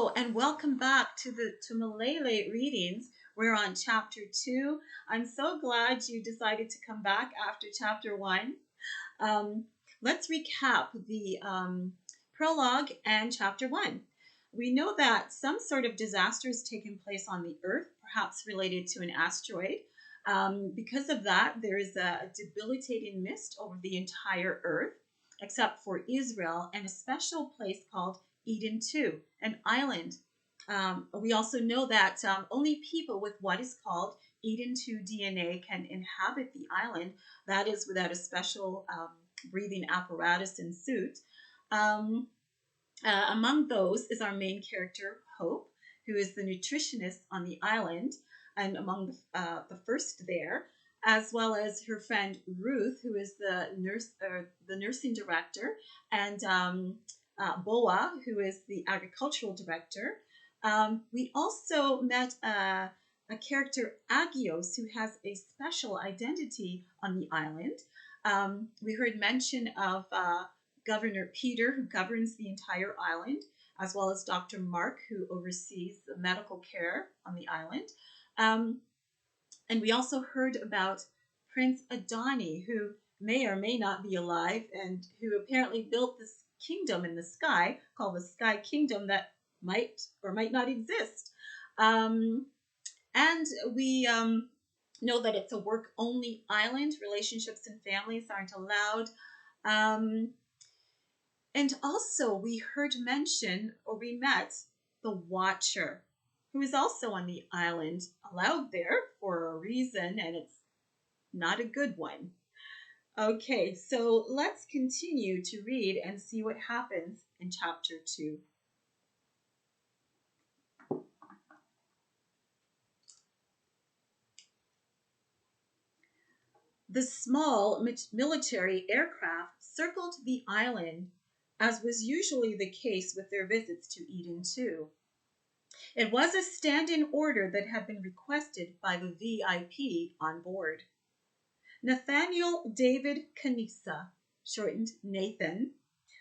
Hello and welcome back to MILELE readings. We're on chapter 2. I'm so glad you decided to come back after chapter 1. Um, let's recap the prologue and chapter 1. We know that some sort of disaster has taken place on the earth, perhaps related to an asteroid. Because of that, there is a debilitating mist over the entire earth, except for Israel and a special place called Eden 2, an island. We also know that only people with what is called Eden 2 DNA can inhabit the island, that is, without a special breathing apparatus and suit. Um, Among those is our main character, Hope, who is the nutritionist on the island, and among the first there, as well as her friend Ruth, who is the nursing director, and Boa, who is the agricultural director. We also met a character, Agios, who has a special identity on the island. We heard mention of Governor Peter, who governs the entire island, as well as Dr. Mark, who oversees the medical care on the island. And we also heard about Prince Adani, who may or may not be alive, and who apparently built this kingdom in the sky called the Sky Kingdom that might or might not exist. And we know that it's a work-only island. Relationships and families aren't allowed. And also, we heard mention, or we met, the Watcher, who is also on the island, allowed there for a reason, and it's not a good one. Okay, so let's continue to read and see what happens in chapter 2. The small military aircraft circled the island, as was usually the case with their visits to Eden 2. It was a stand-in order that had been requested by the VIP on board. Nathaniel David Kanisa, shortened Nathan,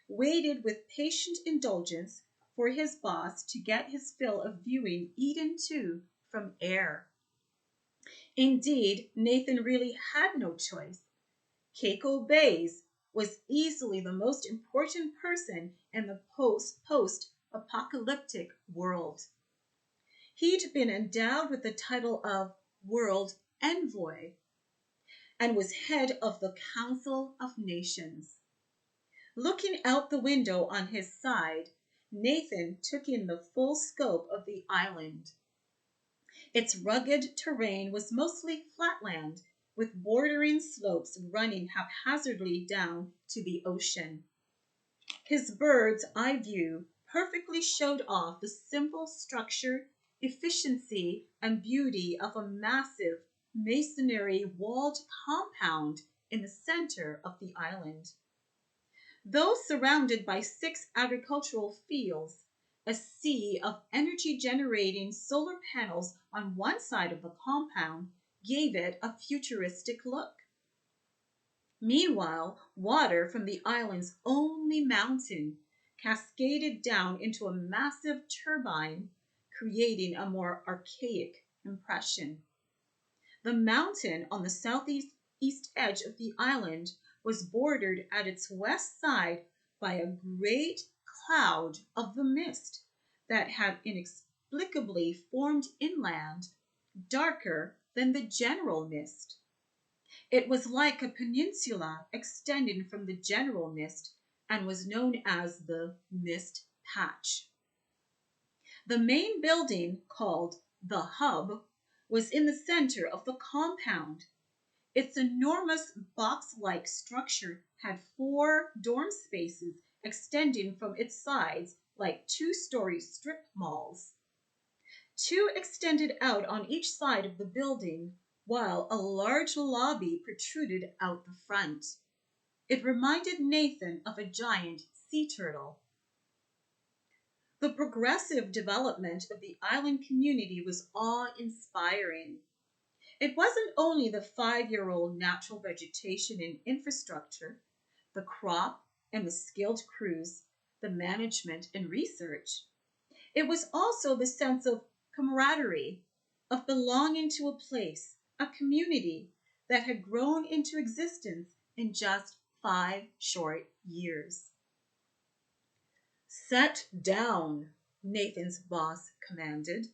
waited with patient indulgence for his boss to get his fill of viewing Eden 2 from air. Indeed, Nathan really had no choice. Keiko Bays was easily the most important person in the post-apocalyptic world. He'd been endowed with the title of World Envoy and was head of the Council of Nations. Looking out the window on his side, Nathan took in the full scope of the island. Its rugged terrain was mostly flatland, with bordering slopes running haphazardly down to the ocean. His bird's eye view perfectly showed off the simple structure, efficiency, and beauty of a massive masonry walled compound in the center of the island. Though surrounded by 6 agricultural fields, a sea of energy-generating solar panels on one side of the compound gave it a futuristic look. Meanwhile, water from the island's only mountain cascaded down into a massive turbine, creating a more archaic impression. The mountain on the southeast edge of the island was bordered at its west side by a great cloud of the mist that had inexplicably formed inland, darker than the general mist. It was like a peninsula extending from the general mist and was known as the Mist Patch. The main building, called the Hub, was in the center of the compound. Its enormous box-like structure had 4 dorm spaces extending from its sides like 2-story strip malls. 2 extended out on each side of the building, while a large lobby protruded out the front. It reminded Nathan of a giant sea turtle. The progressive development of the island community was awe-inspiring. It wasn't only the 5-year-old natural vegetation and infrastructure, the crop and the skilled crews, the management and research. It was also the sense of camaraderie, of belonging to a place, a community that had grown into existence in just 5 short years. Set down, Nathan's boss commanded.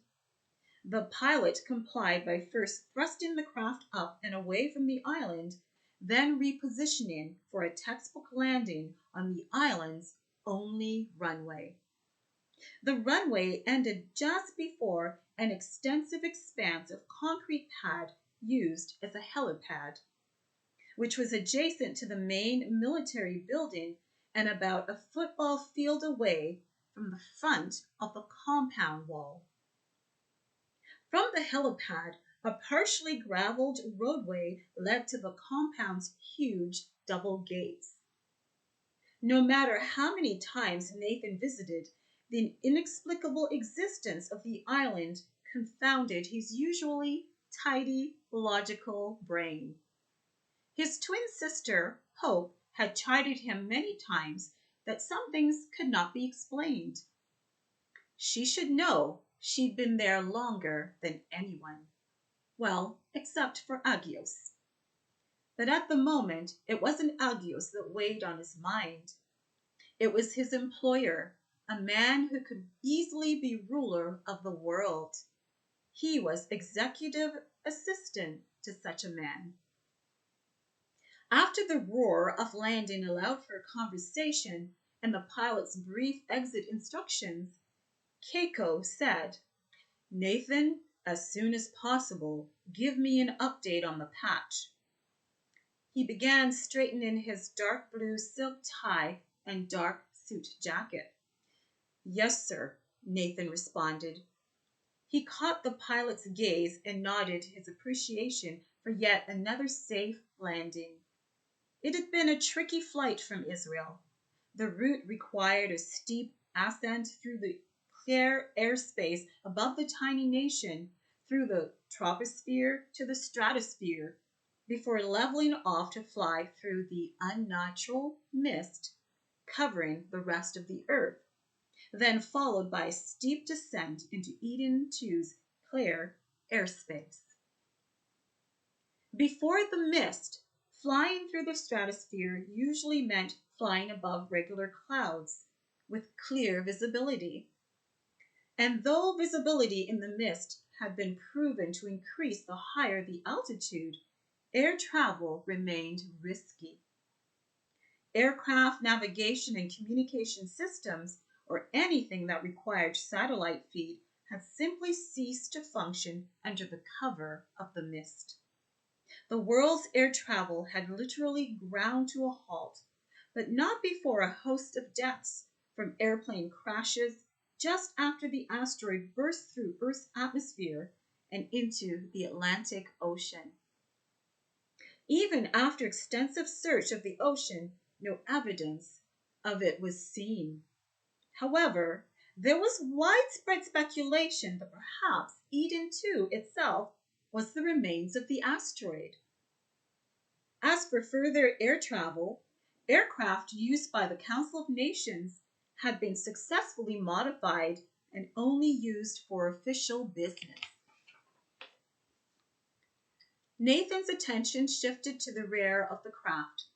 The pilot complied by first thrusting the craft up and away from the island, then repositioning for a textbook landing on the island's only runway. The runway ended just before an extensive expanse of concrete pad used as a helipad, which was adjacent to the main military building and about a football field away from the front of the compound wall. From the helipad, a partially graveled roadway led to the compound's huge double gates. No matter how many times Nathan visited, the inexplicable existence of the island confounded his usually tidy, logical brain. His twin sister, Hope, had chided him many times that some things could not be explained. She should know she'd been there longer than anyone. Well, except for Agios. But at the moment, it wasn't Agios that weighed on his mind. It was his employer, a man who could easily be ruler of the world. He was executive assistant to such a man. After the roar of landing allowed for a conversation and the pilot's brief exit instructions, Keiko said, "Nathan, as soon as possible, give me an update on the patch." He began straightening his dark blue silk tie and dark suit jacket. "Yes, sir," Nathan responded. He caught the pilot's gaze and nodded his appreciation for yet another safe landing. It had been a tricky flight from Israel. The route required a steep ascent through the clear airspace above the tiny nation, through the troposphere to the stratosphere, before leveling off to fly through the unnatural mist covering the rest of the earth, then followed by a steep descent into Eden 2's clear airspace. Before the mist, flying through the stratosphere usually meant flying above regular clouds with clear visibility. And though visibility in the mist had been proven to increase the higher the altitude, air travel remained risky. Aircraft navigation and communication systems, or anything that required satellite feed, had simply ceased to function under the cover of the mist. The world's air travel had literally ground to a halt, but not before a host of deaths from airplane crashes just after the asteroid burst through Earth's atmosphere and into the Atlantic Ocean. Even after extensive search of the ocean, no evidence of it was seen. However, there was widespread speculation that perhaps Eden 2 itself was the remains of the asteroid. As for further air travel, aircraft used by the Council of Nations had been successfully modified and only used for official business. Nathan's attention shifted to the rear of the craft.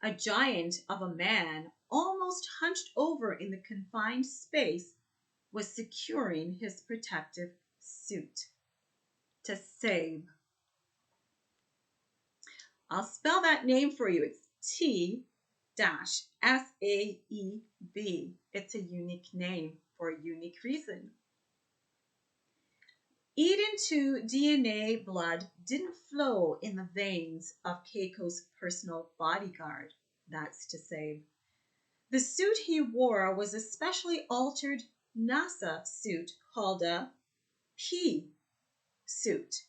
A giant of a man, almost hunched over in the confined space, was securing his protective suit. To save. I'll spell that name for you. It's T-S-A-E-B. It's a unique name for a unique reason. Eden 2 DNA blood didn't flow in the veins of Keiko's personal bodyguard, that's to say. The suit he wore was a specially altered NASA suit called a P suit.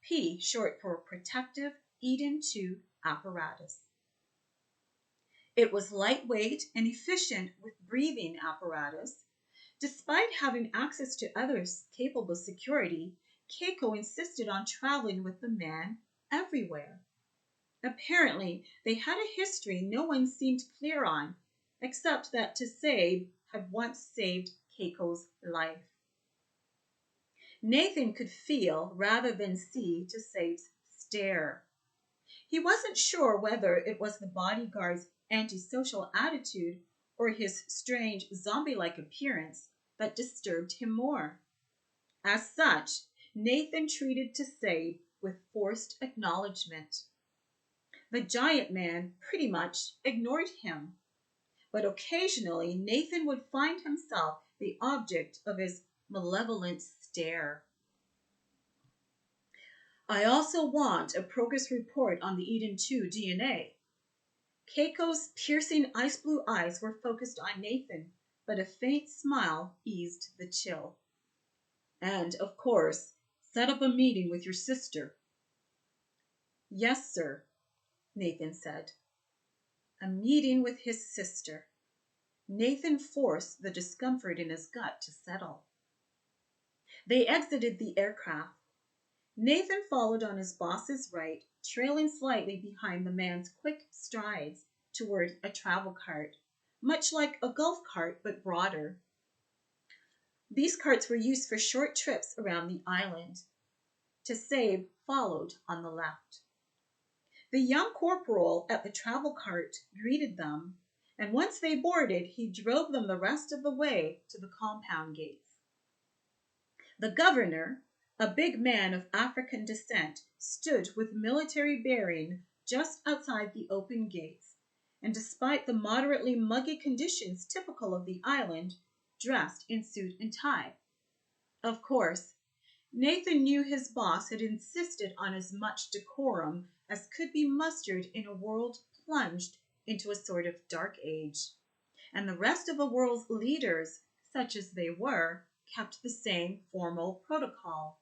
P short for Protective Eden 2 Apparatus. It was lightweight and efficient with breathing apparatus. Despite having access to others capable of security, Keiko insisted on traveling with the man everywhere. Apparently, they had a history no one seemed clear on, except that Tassabe had once saved Keiko's life. Nathan could feel rather than see to Sabe's stare. He wasn't sure whether it was the bodyguard's antisocial attitude or his strange zombie like appearance that disturbed him more. As such, Nathan treated to Sabe with forced acknowledgement. The giant man pretty much ignored him, but occasionally Nathan would find himself the object of his malevolent stare. I also want a progress report on the Eden 2 DNA. Keiko's piercing ice blue eyes were focused on Nathan, but a faint smile eased the chill. And, of course, set up a meeting with your sister. Yes, sir, Nathan said. A meeting with his sister. Nathan forced the discomfort in his gut to settle. They exited the aircraft. Nathan followed on his boss's right, trailing slightly behind the man's quick strides toward a travel cart, much like a golf cart but broader. These carts were used for short trips around the island. Tasabe followed on the left. The young corporal at the travel cart greeted them, and once they boarded, he drove them the rest of the way to the compound gates. The governor, a big man of African descent, stood with military bearing just outside the open gates, and despite the moderately muggy conditions typical of the island, dressed in suit and tie. Of course, Nathan knew his boss had insisted on as much decorum as could be mustered in a world plunged into a sort of dark age, and the rest of the world's leaders, such as they were, kept the same formal protocol.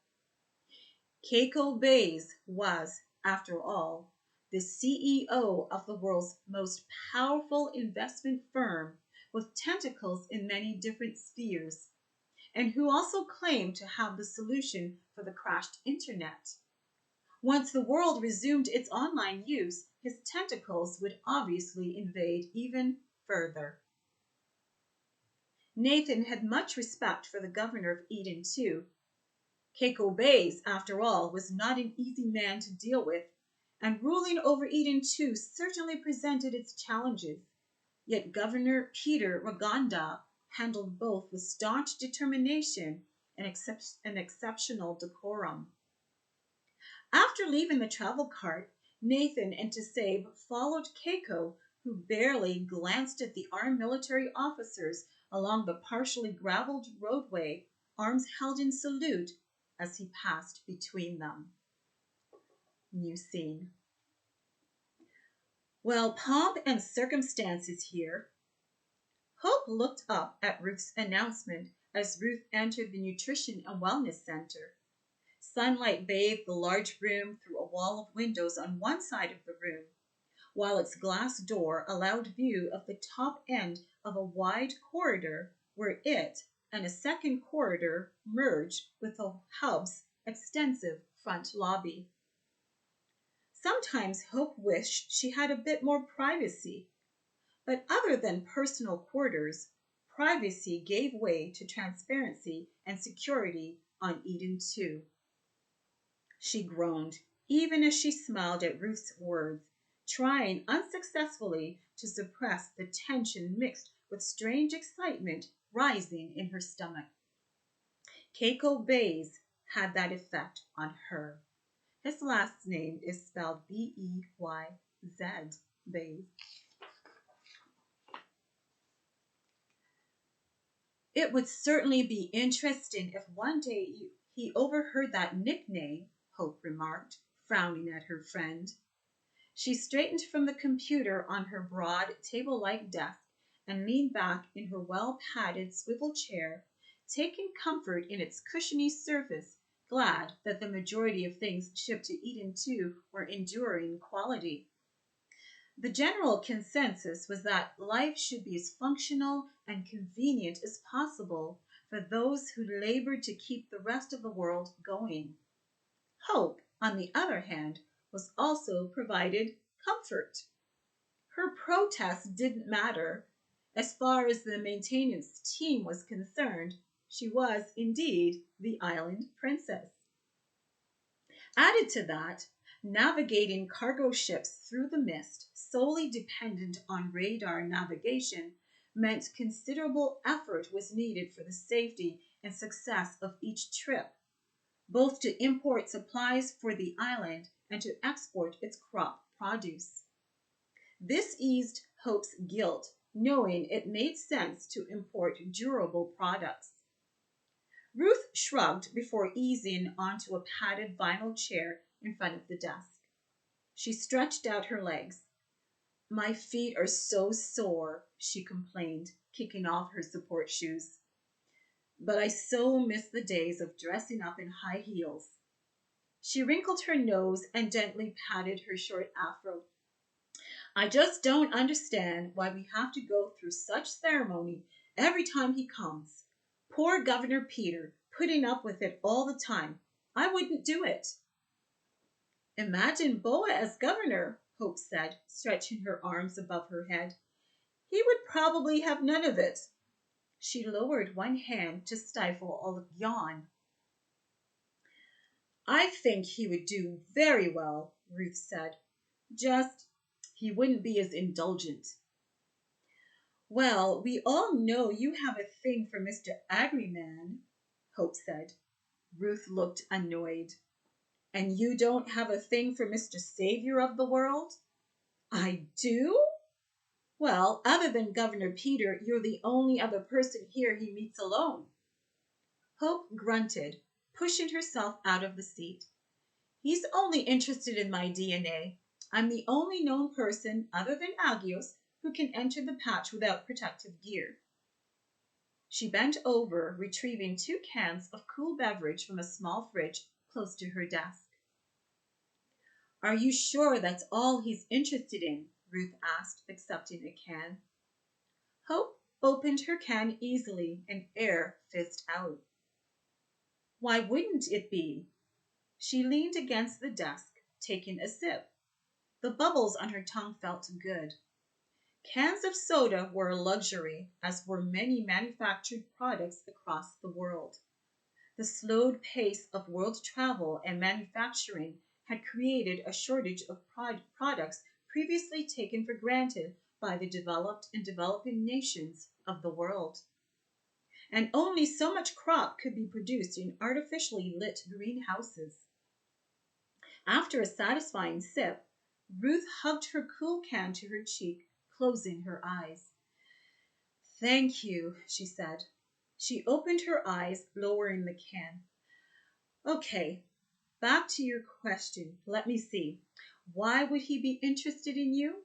Keiko Bays was, after all, the CEO of the world's most powerful investment firm with tentacles in many different spheres, and who also claimed to have the solution for the crashed internet. Once the world resumed its online use, his tentacles would obviously invade even further. Nathan had much respect for the governor of Eden, too. Keiko Bays, after all, was not an easy man to deal with, and ruling over Eden, too, certainly presented its challenges. Yet Governor Peter Raganda handled both with staunch determination and exceptional decorum. After leaving the travel cart, Nathan and Tasabe followed Keiko, who barely glanced at the armed military officers along the partially graveled roadway, arms held in salute as he passed between them. New scene. Well, pomp and circumstances here. Hope looked up at Ruth's announcement as Ruth entered the Nutrition and Wellness Center. Sunlight bathed the large room through a wall of windows on one side of the room, while its glass door allowed view of the top end of a wide corridor where it and a second corridor merged with the hub's extensive front lobby. Sometimes Hope wished she had a bit more privacy, but other than personal quarters, privacy gave way to transparency and security on Eden 2. She groaned, even as she smiled at Ruth's words, trying unsuccessfully to suppress the tension mixed with strange excitement rising in her stomach. Keiko Bays had that effect on her. His last name is spelled B-E-Y-Z, Bays. It would certainly be interesting if one day he overheard that nickname, Hope remarked, frowning at her friend. She straightened from the computer on her broad, table-like desk and leaned back in her well-padded swivel chair, taking comfort in its cushiony surface, glad that the majority of things shipped to Eden 2 were enduring quality. The general consensus was that life should be as functional and convenient as possible for those who labored to keep the rest of the world going. Hope, on the other hand, was also provided comfort. Her protest didn't matter. As far as the maintenance team was concerned, She was indeed the island princess. Added to that, navigating cargo ships through the mist, solely dependent on radar navigation, meant considerable effort was needed for the safety and success of each trip, both to import supplies for the island and to export its crop produce. This eased Hope's guilt, knowing it made sense to import durable products. Ruth shrugged before easing onto a padded vinyl chair in front of the desk. She stretched out her legs. My feet are so sore, she complained, kicking off her support shoes. But I so miss the days of dressing up in high heels. She wrinkled her nose and gently patted her short afro. I just don't understand why we have to go through such ceremony every time he comes. Poor Governor Peter, putting up with it all the time. I wouldn't do it. Imagine Boa as governor, Hope said, stretching her arms above her head. He would probably have none of it. She lowered one hand to stifle a yawn. I think he would do very well, Ruth said. Just, he wouldn't be as indulgent. Well, we all know you have a thing for Mr. Agriman, Hope said. Ruth looked annoyed. And you don't have a thing for Mr. Savior of the world? I do? Well, other than Governor Peter, you're the only other person here he meets alone. Hope grunted, pushing herself out of the seat. He's only interested in my DNA. I'm the only known person, other than Agios, who can enter the patch without protective gear. She bent over, retrieving 2 cans of cool beverage from a small fridge close to her desk. Are you sure that's all he's interested in? Ruth asked, accepting a can. Hope opened her can easily, and air fizzed out. Why wouldn't it be? She leaned against the desk, taking a sip. The bubbles on her tongue felt good. Cans of soda were a luxury, as were many manufactured products across the world. The slowed pace of world travel and manufacturing had created a shortage of products previously taken for granted by the developed and developing nations of the world. And only so much crop could be produced in artificially lit greenhouses. After a satisfying sip, Ruth hugged her cool can to her cheek, closing her eyes. Thank you, she said. She opened her eyes, lowering the can. Okay, back to your question. Let me see. Why would he be interested in you?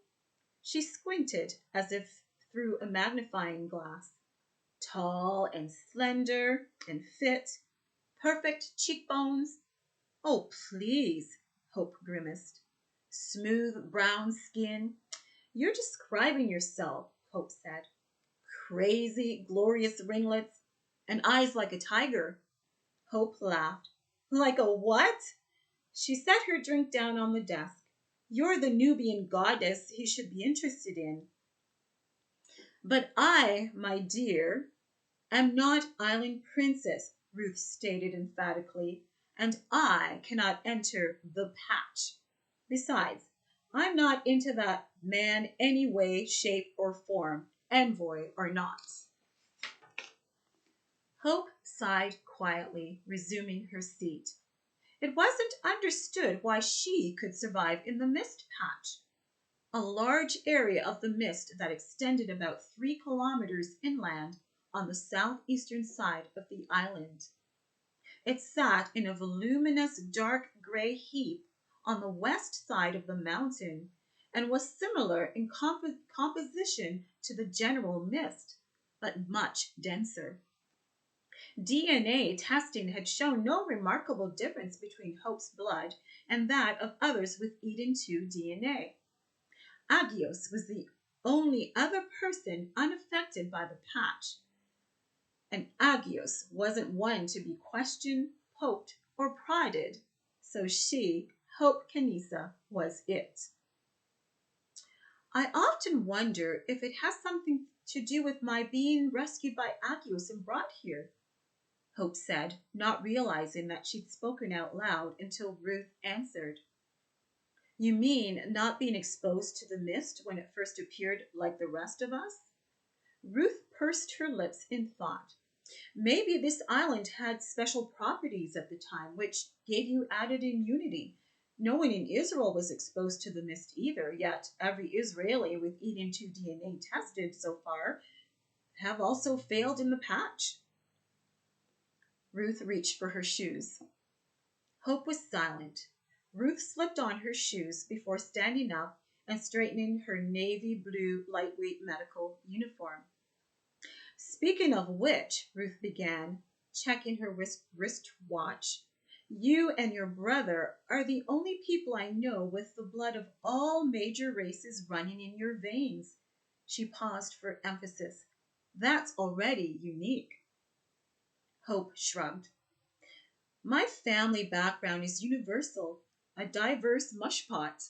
She squinted as if through a magnifying glass. Tall and slender and fit, perfect cheekbones. Oh, please, Hope grimaced. Smooth brown skin. You're describing yourself, Hope said. Crazy, glorious ringlets, and eyes like a tiger. Hope laughed. Like a what? She set her drink down on the desk. You're the Nubian goddess he should be interested in. But I, my dear, am not island princess, Ruth stated emphatically, and I cannot enter the patch. Besides, I'm not into that man any way, shape, or form, envoy or not. Hope sighed quietly, resuming her seat. It wasn't understood why she could survive in the mist patch, a large area of the mist that extended about 3 kilometers inland on the southeastern side of the island. It sat in a voluminous dark gray heap on the west side of the mountain and was similar in composition to the general mist, but much denser. DNA testing had shown no remarkable difference between Hope's blood and that of others with Eden 2 DNA. Agios was the only other person unaffected by the patch, and Agios wasn't one to be questioned, poked, or prodded, so she, Hope Kanisa, was it. I often wonder if it has something to do with my being rescued by Agios and brought here, Hope said, not realizing that she'd spoken out loud until Ruth answered. You mean not being exposed to the mist when it first appeared like the rest of us? Ruth pursed her lips in thought. Maybe this island had special properties at the time, which gave you added immunity. No one in Israel was exposed to the mist either, yet every Israeli with EDM2 DNA tested so far have also failed in the patch. Ruth reached for her shoes. Hope was silent. Ruth slipped on her shoes before standing up and straightening her navy blue lightweight medical uniform. Speaking of which, Ruth began, checking her wristwatch, you and your brother are the only people I know with the blood of all major races running in your veins. She paused for emphasis. That's already unique. Hope shrugged. My family background is universal, a diverse mushpot.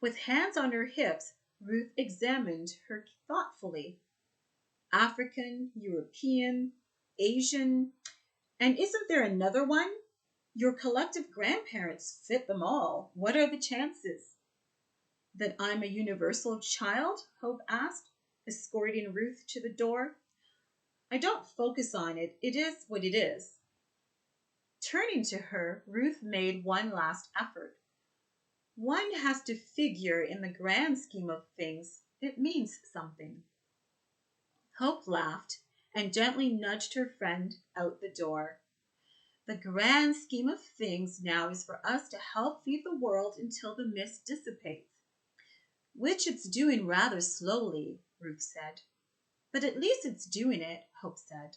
With hands on her hips, Ruth examined her thoughtfully. African, European, Asian, and isn't there another one? Your collective grandparents fit them all. What are the chances? That I'm a universal child? Hope asked, escorting Ruth to the door. I don't focus on it. It is what it is. Turning to her, Ruth made one last effort. One has to figure in the grand scheme of things. It means something. Hope laughed and gently nudged her friend out the door. The grand scheme of things now is for us to help feed the world until the mist dissipates. Which it's doing rather slowly, Ruth said. But at least it's doing it, Hope said.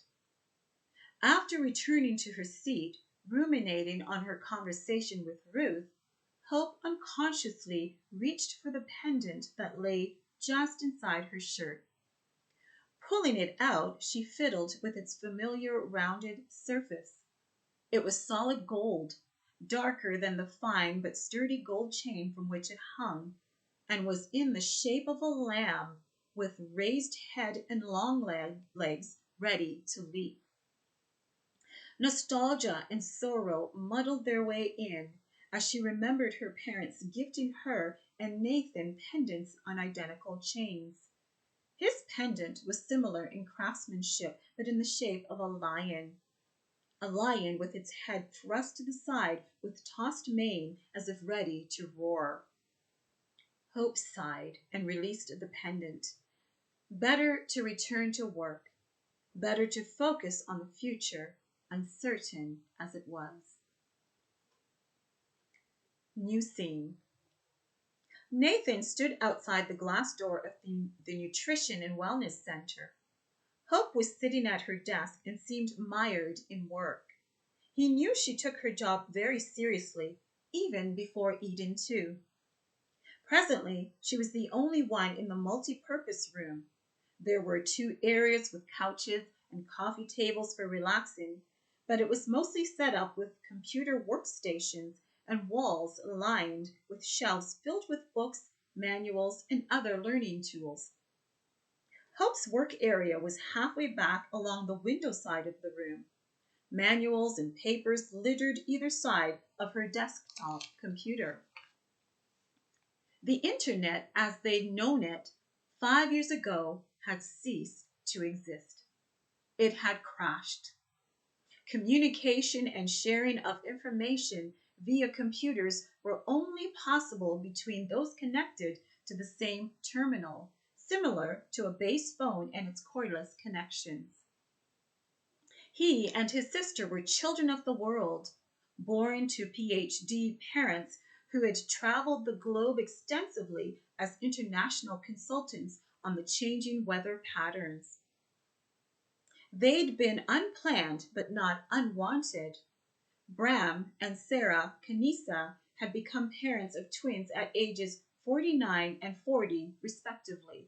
After returning to her seat, ruminating on her conversation with Ruth, Hope unconsciously reached for the pendant that lay just inside her shirt. Pulling it out, she fiddled with its familiar rounded surface. It was solid gold, darker than the fine but sturdy gold chain from which it hung, and was in the shape of a lamb with raised head and long legs ready to leap. Nostalgia and sorrow muddled their way in as she remembered her parents gifting her and Nathan pendants on identical chains. His pendant was similar in craftsmanship, but in the shape of a lion with its head thrust to the side with tossed mane as if ready to roar. Hope sighed and released the pendant. Better to return to work, better to focus on the future, uncertain as it was. New scene. Nathan stood outside the glass door of the Nutrition and Wellness Center. Hope was sitting at her desk and seemed mired in work. He knew she took her job very seriously, even before Eden too. Presently, she was the only one in the multi-purpose room. There were 2 areas with couches and coffee tables for relaxing, but it was mostly set up with computer workstations and walls lined with shelves filled with books, manuals, and other learning tools. Hope's work area was halfway back along the window side of the room. Manuals and papers littered either side of her desktop computer. The internet, as they'd known it 5 years ago, had ceased to exist. It had crashed. Communication and sharing of information via computers were only possible between those connected to the same terminal, similar to a base phone and its cordless connections. He and his sister were children of the world, born to PhD parents who had traveled the globe extensively as international consultants on the changing weather patterns. They'd been unplanned but not unwanted. Bram and Sarah Kanisa had become parents of twins at ages 49 and 40, respectively.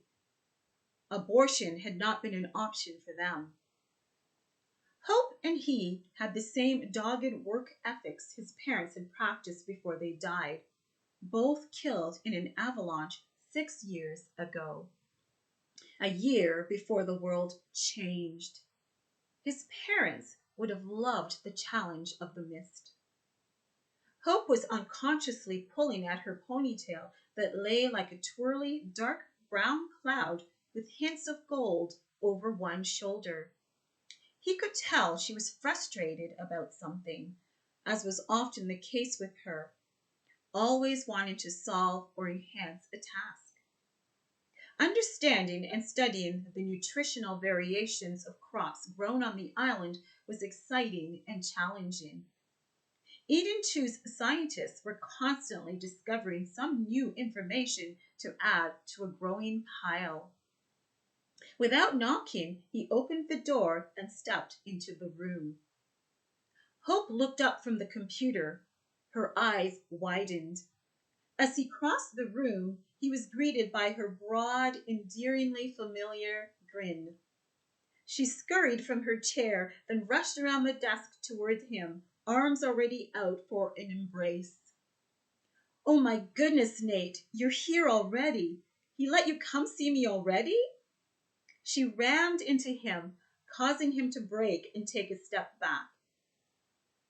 Abortion had not been an option for them. Hope and he had the same dogged work ethics his parents had practiced before they died, both killed in an avalanche 6 years ago. A year before the world changed. His parents would have loved the challenge of the mist. Hope was unconsciously pulling at her ponytail that lay like a twirly, dark brown cloud with hints of gold over one shoulder. He could tell she was frustrated about something, as was often the case with her, always wanting to solve or enhance a task. Understanding and studying the nutritional variations of crops grown on the island was exciting and challenging. Eden 2's scientists were constantly discovering some new information to add to a growing pile. Without knocking, he opened the door and stepped into the room. Hope looked up from the computer. Her eyes widened. As he crossed the room, he was greeted by her broad, endearingly familiar grin. She scurried from her chair, then rushed around the desk toward him, arms already out for an embrace. "Oh my goodness, Nate, you're here already. He let you come see me already?" She rammed into him, causing him to break and take a step back.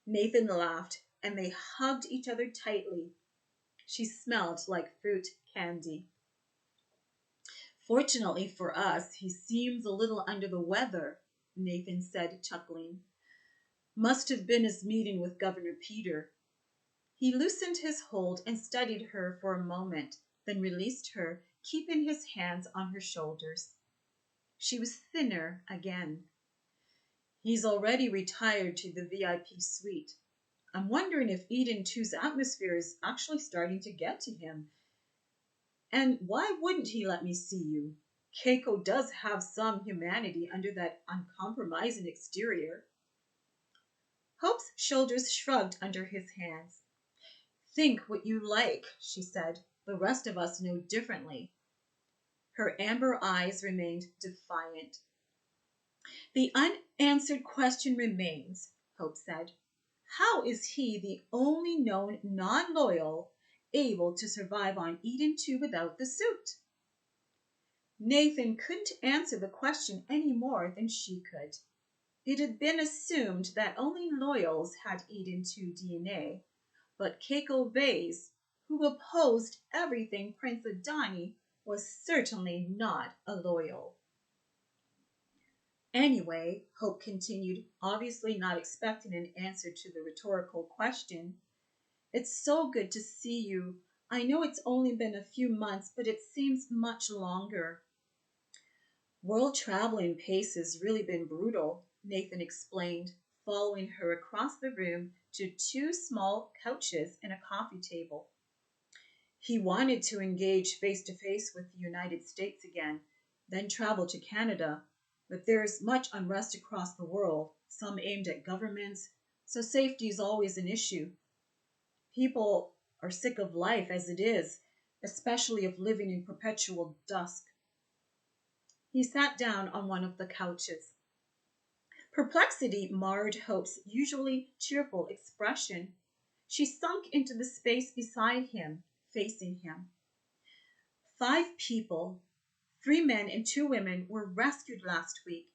Nathan laughed, and they hugged each other tightly. She smelled like fruit candy. "Fortunately for us, he seems a little under the weather," Nathan said, chuckling. "Must have been his meeting with Governor Peter." He loosened his hold and studied her for a moment, then released her, keeping his hands on her shoulders. She was thinner again. "He's already retired to the VIP suite. I'm wondering if Eden 2's atmosphere is actually starting to get to him. And why wouldn't he let me see you? Keiko does have some humanity under that uncompromising exterior." Hope's shoulders shrugged under his hands. "Think what you like," she said. "The rest of us know differently." Her amber eyes remained defiant. "The unanswered question remains," Hope said. "How is he, the only known non-loyal, able to survive on Eden 2 without the suit?" Nathan couldn't answer the question any more than she could. It had been assumed that only loyals had Eden 2 DNA, but Keiko Vase, who opposed everything Prince Adani, was certainly not a loyal. "Anyway," Hope continued, obviously not expecting an answer to the rhetorical question, "it's so good to see you. I know it's only been a few months, but it seems much longer." "World traveling pace has really been brutal," Nathan explained, following her across the room to two small couches and a coffee table. He wanted to engage face to face with the United States again, then travel to Canada, but there is much unrest across the world, some aimed at governments, so safety is always an issue. People are sick of life as it is, especially of living in perpetual dusk. He sat down on one of the couches. Perplexity marred Hope's usually cheerful expression. She sunk into the space beside him, facing him. 5 people, 3 men and 2 women, were rescued last week.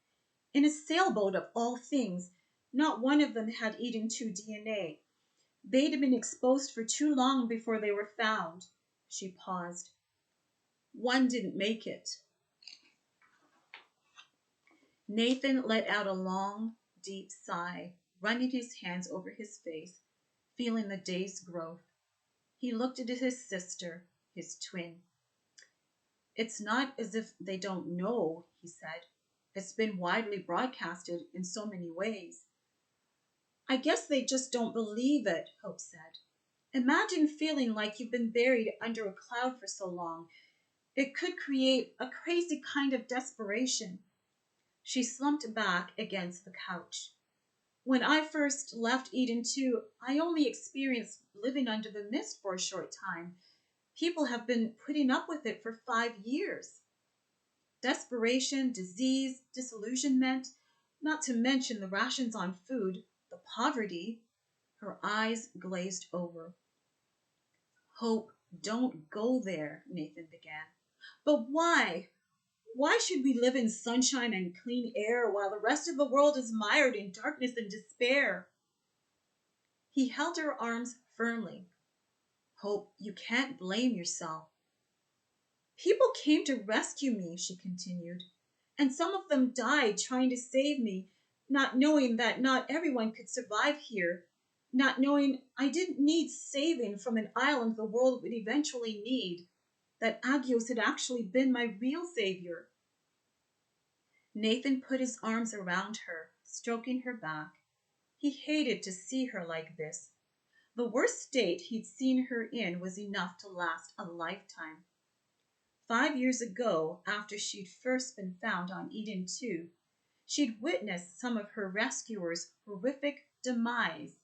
In a sailboat of all things. Not one of them had Eden 2 DNA. They'd been exposed for too long before they were found. She paused. "One didn't make it." Nathan let out a long, deep sigh, running his hands over his face, feeling the day's growth. He looked at his sister, his twin. "It's not as if they don't know," he said. "It's been widely broadcasted in so many ways." "I guess they just don't believe it," Hope said. "Imagine feeling like you've been buried under a cloud for so long. It could create a crazy kind of desperation." She slumped back against the couch. "When I first left Eden 2, I only experienced living under the mist for a short time. People have been putting up with it for 5 years. Desperation, disease, disillusionment, not to mention the rations on food, the poverty." Her eyes glazed over. "Hope, don't go there," Nathan began. "But why? Why should we live in sunshine and clean air while the rest of the world is mired in darkness and despair? He held her arms firmly. Hope, you can't blame yourself. People came to rescue me, she continued, and some of them died trying to save me, not knowing that not everyone could survive here, not knowing I didn't need saving from an island the world would eventually need, that Agios had actually been my real savior. Nathan put his arms around her, stroking her back. He hated to see her like this. The worst state he'd seen her in was enough to last a lifetime. 5 years ago, after she'd first been found on Eden 2, she'd witnessed some of her rescuers' horrific demise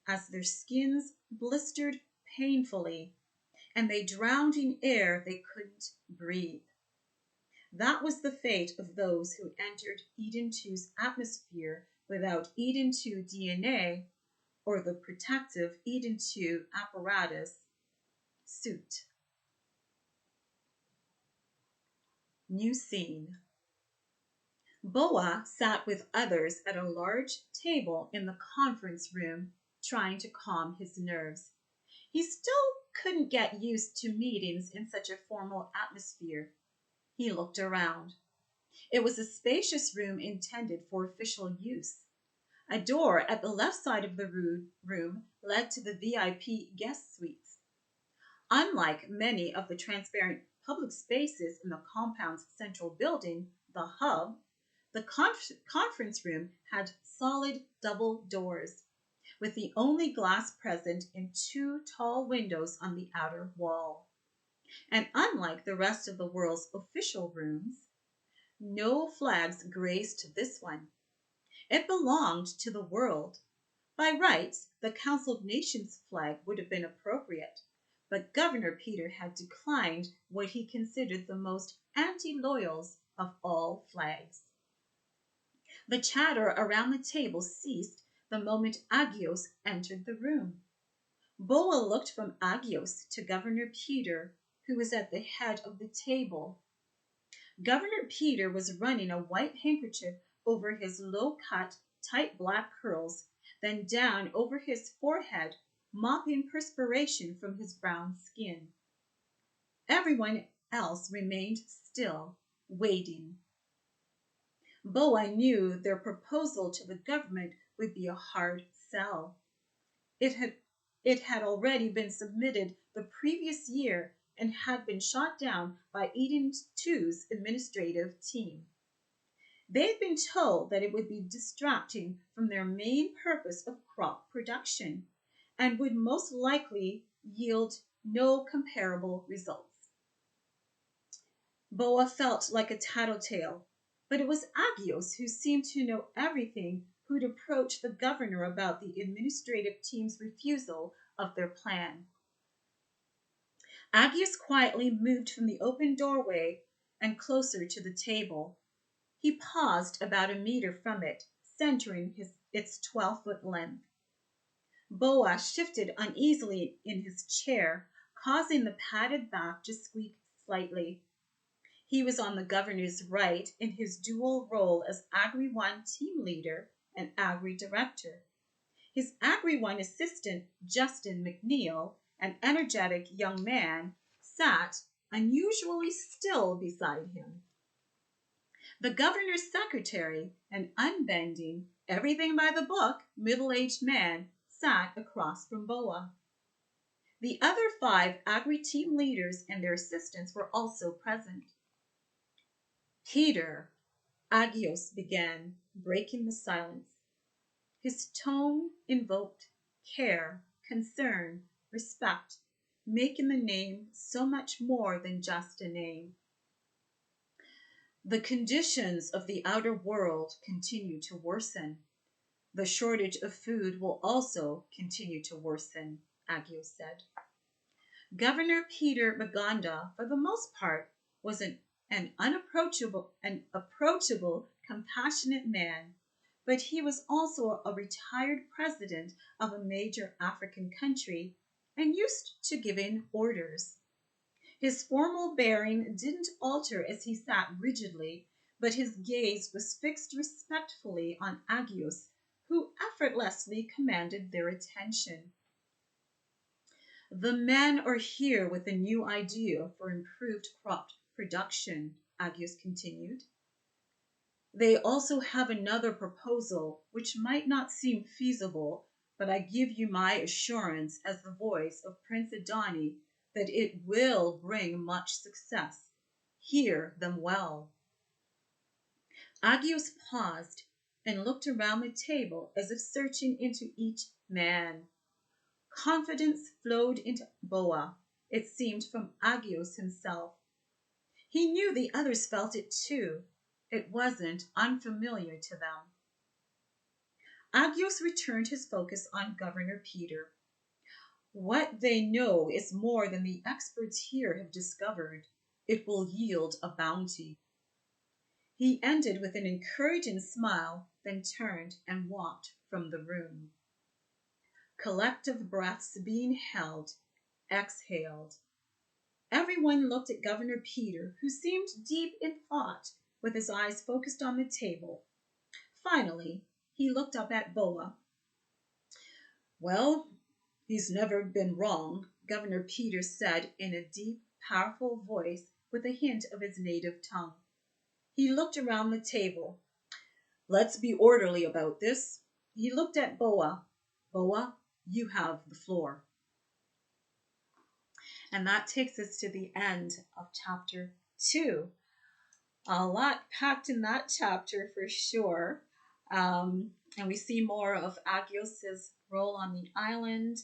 as their skins blistered painfully and they drowned in air they couldn't breathe. That was the fate of those who entered Eden 2's atmosphere without Eden 2 DNA or the protective Eden 2 apparatus suit. New scene. Boa sat with others at a large table in the conference room, trying to calm his nerves. He still couldn't get used to meetings in such a formal atmosphere. He looked around. It was a spacious room intended for official use. A door at the left side of the room led to the VIP guest suites. Unlike many of the transparent public spaces in the compound's central building, the hub, the conference room had solid double doors, with the only glass present in two tall windows on the outer wall. And unlike the rest of the world's official rooms, no flags graced this one. It belonged to the world. By rights, the Council of Nations flag would have been appropriate, but Governor Peter had declined what he considered the most anti-loyals of all flags. The chatter around the table ceased the moment Agios entered the room. Boa looked from Agios to Governor Peter, who was at the head of the table. Governor Peter was running a white handkerchief over his low-cut, tight black curls, then down over his forehead, mopping perspiration from his brown skin. Everyone else remained still, waiting. Boa knew their proposal to the government would be a hard sell. It had already been submitted the previous year and had been shot down by Eden 2's administrative team. They had been told that it would be distracting from their main purpose of crop production and would most likely yield no comparable results. Boa felt like a tattletale, but it was Agios who seemed to know everything who'd approached the governor about the administrative team's refusal of their plan. Agios quietly moved from the open doorway and closer to the table. He paused about a meter from it, centering its 12-foot length. Boa shifted uneasily in his chair, causing the padded back to squeak slightly. He was on the governor's right in his dual role as Agri 1 team leader and Agri director. His Agri 1 assistant, Justin McNeil, an energetic young man, sat unusually still beside him. The governor's secretary, an unbending, everything by the book, middle-aged man, sat across from Boa. The other 5 Agri team leaders and their assistants were also present. Peter, Agios began, breaking the silence. His tone invoked care, concern, respect, making the name so much more than just a name. The conditions of the outer world continue to worsen. The shortage of food will also continue to worsen, Agios said. Governor Peter Maganda, for the most part, was an approachable, compassionate man, but he was also a retired president of a major African country and used to giving orders. His formal bearing didn't alter as he sat rigidly, but his gaze was fixed respectfully on Agios, who effortlessly commanded their attention. The men are here with a new idea for improved crop production, Agios continued. They also have another proposal which might not seem feasible, but I give you my assurance as the voice of Prince Adani that it will bring much success. Hear them well. Agios paused and looked around the table as if searching into each man. Confidence flowed into Boa, it seemed from Agios himself. He knew the others felt it too. It wasn't unfamiliar to them. Agios returned his focus on Governor Peter. What they know is more than the experts here have discovered. It will yield a bounty. He ended with an encouraging smile, then turned and walked from the room. Collective breaths being held, exhaled. Everyone looked at Governor Peter, who seemed deep in thought, with his eyes focused on the table. Finally, he looked up at Boa. Well, he's never been wrong, Governor Peter said in a deep, powerful voice with a hint of his native tongue. He looked around the table. Let's be orderly about this. He looked at Boa. Boa, you have the floor. And that takes us to the end of chapter 2. A lot packed in that chapter for sure. And we see more of Agios's role on the island,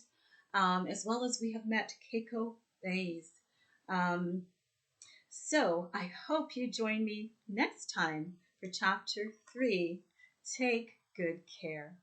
as well as we have met Keiko Bays. So I hope you join me next time for chapter 3. Take good care.